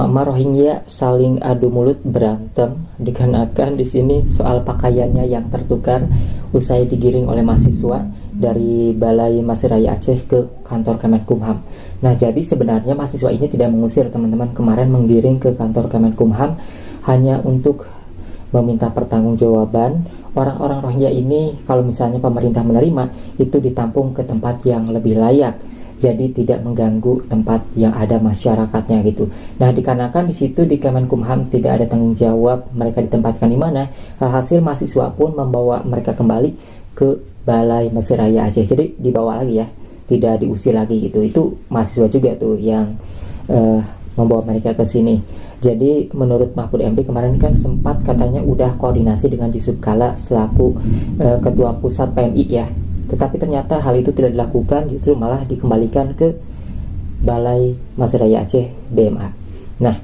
Mama Rohingya saling adu mulut berantem dikarenakan di sini soal pakaiannya yang tertukar usai digiring oleh mahasiswa dari Balai Masiraya Aceh ke kantor Kemenkumham. Nah, jadi sebenarnya mahasiswa ini tidak mengusir teman-teman, kemarin menggiring ke kantor Kemenkumham hanya untuk meminta pertanggungjawaban orang-orang Rohingya ini. Kalau misalnya pemerintah menerima, itu ditampung ke tempat yang lebih layak, jadi tidak mengganggu tempat yang ada masyarakatnya gitu. Nah, dikarenakan di situ di Kemenkumham tidak ada tanggung jawab mereka ditempatkan di mana, alhasil mahasiswa pun membawa mereka kembali ke Balai Masiraya Aceh. Jadi dibawa lagi ya, tidak diusir lagi gitu. Itu mahasiswa juga tuh yang membawa mereka ke sini. Jadi menurut Mahfud MD kemarin kan sempat katanya udah koordinasi dengan Yusuf Kala selaku ketua pusat PMI ya. Tetapi ternyata hal itu tidak dilakukan, justru malah dikembalikan ke Balai Masiraya Aceh BMA. Nah,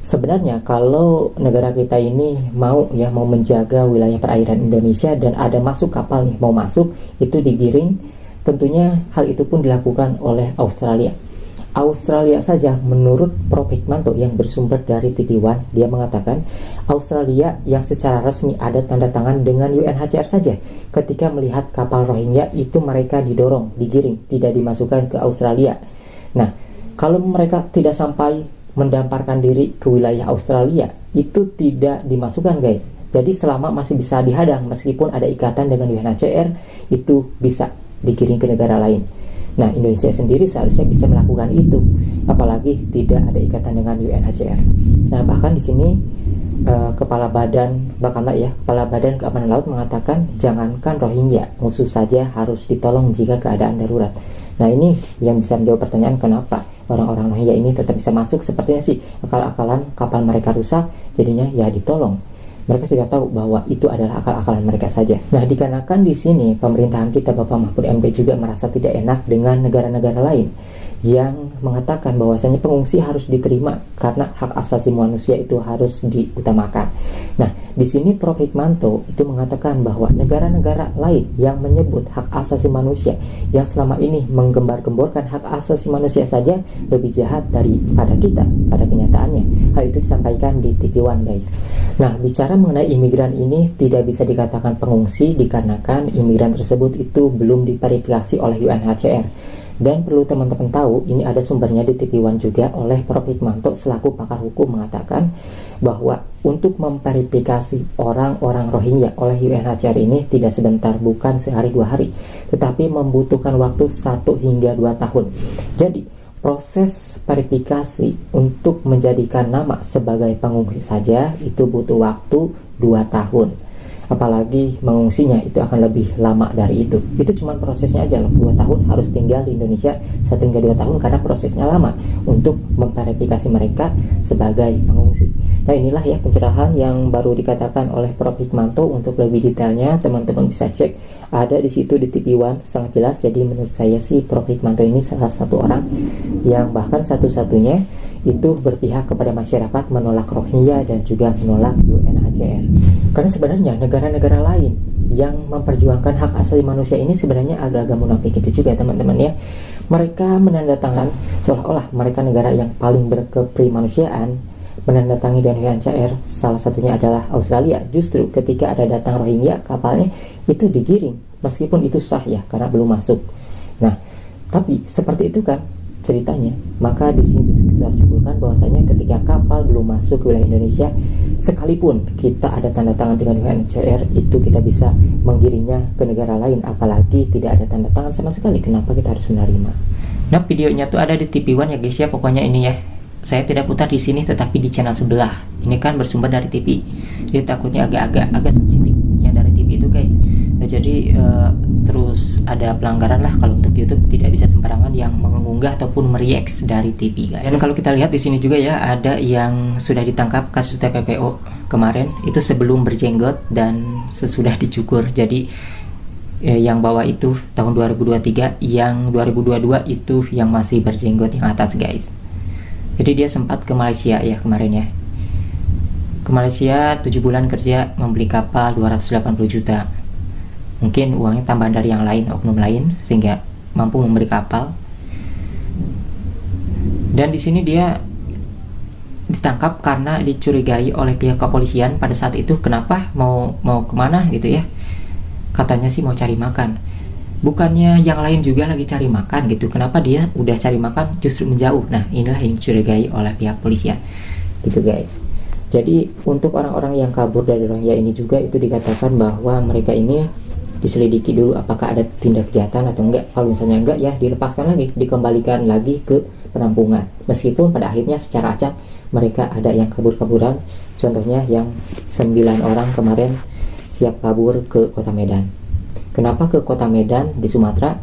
sebenarnya kalau negara kita ini mau menjaga wilayah perairan Indonesia dan ada masuk kapal nih mau masuk, itu digiring, tentunya hal itu pun dilakukan oleh Australia. Australia saja, menurut Prof. Hikmanto yang bersumber dari TV One, dia mengatakan Australia yang secara resmi ada tanda tangan dengan UNHCR saja ketika melihat kapal Rohingya itu mereka didorong, digiring, tidak dimasukkan ke Australia. Nah, kalau mereka tidak sampai mendamparkan diri ke wilayah Australia, itu tidak dimasukkan guys. Jadi selama masih bisa dihadang meskipun ada ikatan dengan UNHCR, itu bisa digiring ke negara lain. Nah, Indonesia sendiri seharusnya bisa melakukan itu, apalagi tidak ada ikatan dengan UNHCR. Nah, bahkan di sini Kepala Badan Keamanan Laut mengatakan jangankan Rohingya, musuh saja harus ditolong jika keadaan darurat. Nah, ini yang bisa menjawab pertanyaan kenapa orang-orang Rohingya ini tetap bisa masuk. Sepertinya sih akal-akalan kapal mereka rusak, jadinya ya ditolong. Mereka tidak tahu bahwa itu adalah akal-akalan mereka saja. Nah, dikarenakan di sini pemerintahan kita Bapak Mahfud MD juga merasa tidak enak dengan negara-negara lain yang mengatakan bahwasanya pengungsi harus diterima karena hak asasi manusia itu harus diutamakan. Nah, di sini Prof. Hikmanto itu mengatakan bahwa negara-negara lain yang menyebut hak asasi manusia yang selama ini menggembar-gemborkan hak asasi manusia saja lebih jahat daripada kita pada kenyataannya. Hal itu disampaikan di TV One guys. Nah, bicara mengenai imigran ini tidak bisa dikatakan pengungsi dikarenakan imigran tersebut itu belum diverifikasi oleh UNHCR. Dan perlu teman-teman tahu, ini ada sumbernya di TV One juga oleh Prof. Hikmanto selaku pakar hukum mengatakan bahwa untuk memverifikasi orang-orang Rohingya oleh UNHCR ini tidak sebentar, bukan sehari dua hari, tetapi membutuhkan waktu 1 hingga 2 tahun. Jadi proses verifikasi untuk menjadikan nama sebagai pengungsi saja itu butuh waktu 2 tahun. Apalagi mengungsinya itu akan lebih lama dari itu. Itu cuma prosesnya aja loh, 2 tahun harus tinggal di Indonesia 1 hingga 2 tahun karena prosesnya lama untuk memverifikasi mereka sebagai pengungsi. Nah, inilah ya pencerahan yang baru dikatakan oleh Prof. Hikmanto. Untuk lebih detailnya teman-teman bisa cek, ada di situ di TV One, sangat jelas. Jadi menurut saya sih Prof. Hikmanto ini salah satu orang yang bahkan satu-satunya itu berpihak kepada masyarakat, menolak Rohingya dan juga menolak UNHCR. Karena sebenarnya negara-negara lain yang memperjuangkan hak asasi manusia ini sebenarnya agak-agak munafik itu juga teman-teman ya. Mereka menandatangani seolah-olah mereka negara yang paling berkeprimanusiaan, menandatangani dengan UNHCR, salah satunya adalah Australia. Justru ketika ada datang Rohingya, kapalnya itu digiring, meskipun itu sah ya karena belum masuk. Nah, tapi seperti itu kan ceritanya. Maka di sini bisa kita simpulkan bahwasanya ketika kapal belum masuk ke wilayah Indonesia, sekalipun kita ada tanda tangan dengan UNHCR, itu kita bisa menggiringnya ke negara lain, apalagi tidak ada tanda tangan sama sekali. Kenapa kita harus menerima? Nah, videonya tuh ada di TV One ya guys ya. Pokoknya ini ya, saya tidak putar di sini tetapi di channel sebelah. Ini kan bersumber dari TV, jadi takutnya agak sensitif yang dari TV itu guys. Nah, jadi terus ada pelanggaran lah kalau untuk YouTube, tidak bisa sembarangan yang mengunggah ataupun mereact dari TV guys. Dan kalau kita lihat di sini juga ya, ada yang sudah ditangkap kasus TPPO kemarin itu sebelum berjenggot dan sesudah dicukur. Jadi yang bawah itu tahun 2023, yang 2022 itu yang masih berjenggot yang atas guys. Jadi dia sempat ke Malaysia ya kemarin ya. Ke Malaysia 7 bulan kerja, membeli kapal 280 juta. Mungkin uangnya tambahan dari yang lain, oknum lain, sehingga mampu membeli kapal. Dan di sini dia ditangkap karena dicurigai oleh pihak kepolisian pada saat itu. Kenapa? Mau kemana gitu ya? Katanya sih mau cari makan. Bukannya yang lain juga lagi cari makan gitu, kenapa dia udah cari makan justru menjauh? Nah, inilah yang dicurigai oleh pihak polisian gitu guys. Jadi untuk orang-orang yang kabur dari Rohingya ini juga itu dikatakan bahwa mereka ini diselidiki dulu apakah ada tindak kejahatan atau enggak. Kalau misalnya enggak, ya dilepaskan lagi, dikembalikan lagi ke penampungan. Meskipun pada akhirnya secara acak mereka ada yang kabur-kaburan. Contohnya yang 9 orang kemarin siap kabur ke kota Medan. Kenapa ke kota Medan di Sumatera?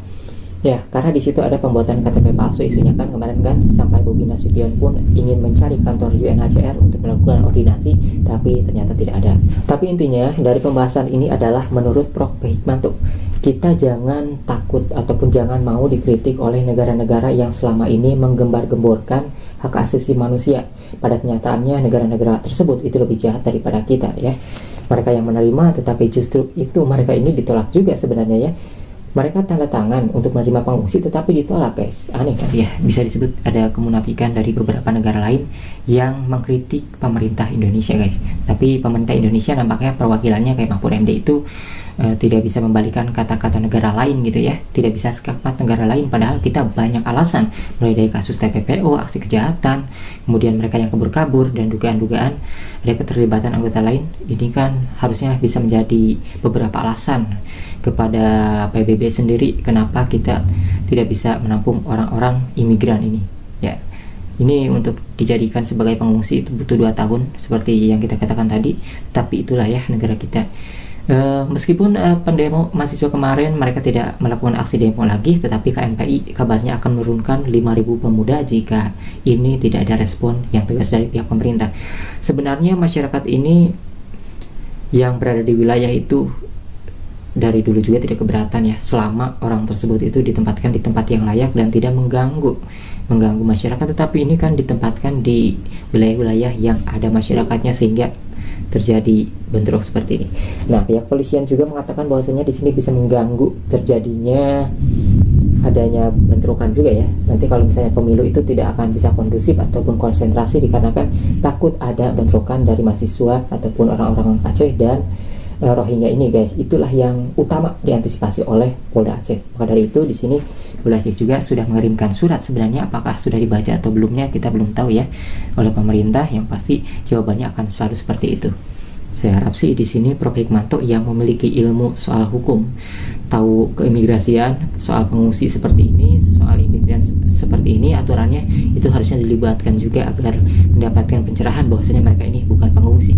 Ya, karena di situ ada pembuatan KTP palsu isunya kan kemarin kan, sampai Bobi Nasution pun ingin mencari kantor UNHCR untuk melakukan ordinasi, tapi ternyata tidak ada. Tapi intinya dari pembahasan ini adalah menurut Prof. Hikmanto, kita jangan takut ataupun jangan mau dikritik oleh negara-negara yang selama ini menggembar-gemborkan hak asasi manusia. Pada kenyataannya negara-negara tersebut itu lebih jahat daripada kita ya. Mereka yang menerima, tetapi justru itu mereka ini ditolak juga sebenarnya ya. Mereka tanda tangan untuk menerima pengungsi tetapi ditolak guys. Aneh kan ya, bisa disebut ada kemunafikan dari beberapa negara lain yang mengkritik pemerintah Indonesia guys. Tapi pemerintah Indonesia nampaknya perwakilannya kayak Mahfud MD itu tidak bisa membalikan kata-kata negara lain gitu ya, tidak bisa skakmat negara lain, padahal kita banyak alasan, mulai dari kasus TPPO, aksi kejahatan, kemudian mereka yang kabur-kabur dan dugaan-dugaan ada keterlibatan anggota lain. Ini kan harusnya bisa menjadi beberapa alasan kepada PBB sendiri kenapa kita tidak bisa menampung orang-orang imigran ini ya. Ini untuk dijadikan sebagai pengungsi itu butuh 2 tahun seperti yang kita katakan tadi, tapi itulah ya negara kita. Meskipun pendemo mahasiswa kemarin mereka tidak melakukan aksi demo lagi, tetapi KMPI kabarnya akan menurunkan 5.000 pemuda jika ini tidak ada respon yang tegas dari pihak pemerintah. Sebenarnya masyarakat ini yang berada di wilayah itu dari dulu juga tidak keberatan ya, selama orang tersebut itu ditempatkan di tempat yang layak dan tidak mengganggu masyarakat. Tetapi ini kan ditempatkan di wilayah-wilayah yang ada masyarakatnya sehingga terjadi bentrok seperti ini. Nah, pihak polisian juga mengatakan bahwasanya di sini bisa mengganggu terjadinya adanya bentrokan juga ya. Nanti kalau misalnya pemilu itu tidak akan bisa kondusif ataupun konsentrasi dikarenakan takut ada bentrokan dari mahasiswa ataupun orang-orang Aceh dan Rohingya ini guys. Itulah yang utama diantisipasi oleh Polda Aceh. Maka dari itu di sini Polda Aceh juga sudah mengirimkan surat, sebenarnya apakah sudah dibaca atau belumnya kita belum tahu ya, oleh pemerintah. Yang pasti jawabannya akan selalu seperti itu. Saya harap sih di sini Prof. Hikmanto yang memiliki ilmu soal hukum, tahu keimigrasian, soal pengungsi seperti ini, soal imigran seperti ini, aturannya itu harusnya dilibatkan juga agar mendapatkan pencerahan bahwasanya mereka ini bukan pengungsi.